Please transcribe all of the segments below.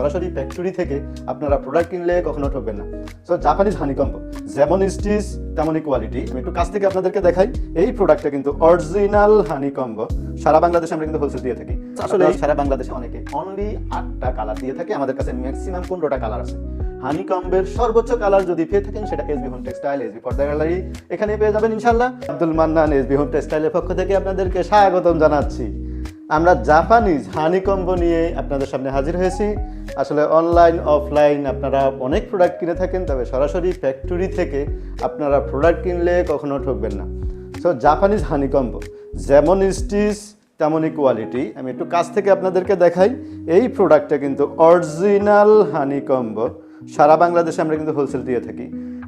সরাসরি ফ্যাক্টরি থেকে আপনারা প্রোডাক্ট কিনলে কখনো ঠকবেন না। সো জাপানিজ হানিকম্ব যেমন স্টিচ তেমনই কোয়ালিটি। আমি একটু কাছ থেকে আপনাদেরকে দেখাই। এই প্রোডাক্টটা কিন্তু অরিজিনাল হানিকম্ব। সারা বাংলাদেশে আমরা কিন্তু হোলসেল দিয়ে থাকি। আসলে সারা বাংলাদেশে অনেকে অনলি 8টা কালার দিয়ে থাকে, আমাদের কাছে ম্যাক্সিমাম 15টা কালার আছে। হানিকম্বের সর্বোচ্চ কালার যদি পেয়ে থাকেন সেটা এসবি হোম টেক্সটাইল, এসবি পর্দা গ্যালারি, এখানে পেয়ে যাবেন ইনশাআল্লাহ। আব্দুল মান্নান এসবি হোম টেক্সটাইলের পক্ষ থেকে আপনাদেরকে স্বাগতম জানাচ্ছি। আমরা জাপানিজ হানিকম্ব নিয়ে আপনাদের সামনে হাজির হয়েছি। আসলে অনলাইন অফলাইন আপনারা অনেক প্রোডাক্ট কিনে থাকেন, তবে সরাসরি ফ্যাক্টরি থেকে আপনারা প্রোডাক্ট কিনলে কখনো ঠকবেন না। সো জাপানিজ হানিকম্ব যেমন স্টিচ তেমনই কোয়ালিটি। আমি একটু কাছ থেকে আপনাদেরকে দেখাই। এই প্রোডাক্টটা কিন্তু অরিজিনাল হানিকম্ব। সারা বাংলাদেশে আমরা কিন্তু হোলসেল দিয়ে থাকি।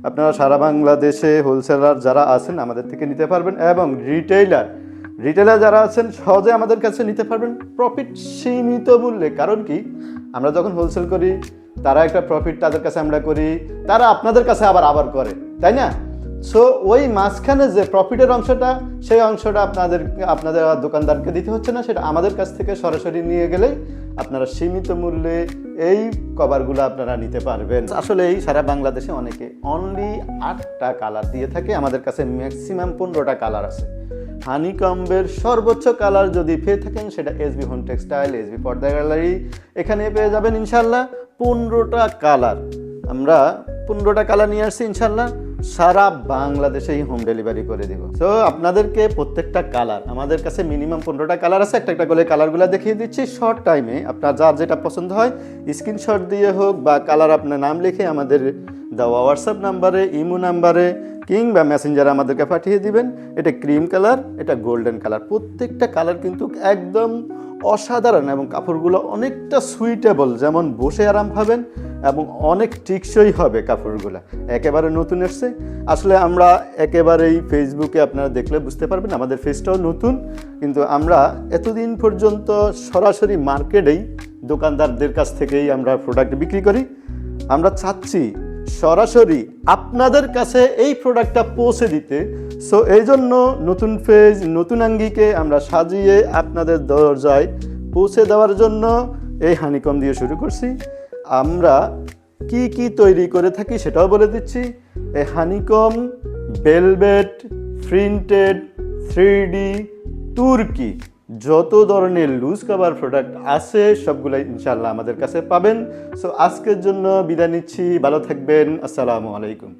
আপনারা সারা বাংলাদেশে হোলসেলার যারা আছেন আমাদের থেকে নিতে পারবেন, এবং রিটেইলার যারা আছেন সহজে আমাদের কাছে নিতে পারবেন প্রফিট সীমিত মূল্যে। কারণ কি, আমরা যখন হোলসেল করি তারা একটা প্রফিট তাদের কাছে আমরা করি, তারা আপনাদের কাছে আবার করে, তাই না? সো ওই মাঝখানে যে প্রফিটের অংশটা, সেই অংশটা আপনাদের দোকানদারকে দিতে হচ্ছে না, সেটা আমাদের কাছ থেকে সরাসরি নিয়ে গেলে আপনারা সীমিত মূল্যে এই কভারগুলো আপনারা নিতে পারবেন। আসলে এই সারা বাংলাদেশে অনেকে অনলি 8টা কালার দিয়ে থাকে, আমাদের কাছে ম্যাক্সিমাম 15টা কালার আছে। হানিকম্বের সর্বোচ্চ কালার যদি পেয়ে থাকেন সেটা এসবি হোম টেক্সটাইল, এসবি পর্দা গ্যালারি, এখানে পেয়ে যাবেন ইনশাল্লাহ 15টা কালার। আমরা 15টা কালার নিয়ে আসছি ইনশাল্লাহ, সারা বাংলাদেশেই হোম ডেলিভারি করে দিব। সো আপনাদেরকে প্রত্যেকটা কালার, আমাদের কাছে মিনিমাম 15টা কালার আছে, একটা করে কালারগুলো দেখিয়ে দিচ্ছি শর্ট টাইমে। আপনার যার যেটা পছন্দ হয় স্ক্রিনশট দিয়ে হোক বা কালার আপনার নাম লিখে আমাদের দেওয়া হোয়াটসঅ্যাপ নাম্বারে, ইমো নাম্বারে কিংবা মেসেঞ্জারে আমাদেরকে পাঠিয়ে দিবেন। এটা ক্রিম কালার, এটা গোল্ডেন কালার। প্রত্যেকটা কালার কিন্তু একদম অসাধারণ এবং কাপড়গুলো অনেকটা সুইটেবল, যেমন বসে আরাম পাবেন এবং অনেক টিকসই হবে কাপড়গুলো। একেবারে নতুন এসছে। আসলে আমরা একেবারেই ফেসবুকে আপনারা দেখলে বুঝতে পারবেন আমাদের ফেসটাও নতুন, কিন্তু আমরা এতদিন পর্যন্ত সরাসরি মার্কেটেই দোকানদারদের কাছ থেকেই আমরা প্রোডাক্ট বিক্রি করি। আমরা চাচ্ছি সরাসরি আপনাদের কাছে এই প্রোডাক্টটা পৌঁছে দিতে। সো এই জন্য নতুন ফেজ, নতুন আঙ্গিকে আমরা সাজিয়ে আপনাদের দরজায় পৌঁছে দেওয়ার জন্য এই হানিকম দিয়ে শুরু করছি। আমরা কি তৈরি করে থাকি সেটাও বলে দিচ্ছি। এই হানিকম, ভেলভেট, প্রিন্টেড, 3D, তুর্কি, যত ধরনের লুজ কভার প্রোডাক্ট আছে সবগুলো ইনশাআল্লাহ আমাদের কাছে পাবেন। সো আজকের জন্য বিদায় নিচ্ছি, ভালো থাকবেন, আসসালামু আলাইকুম।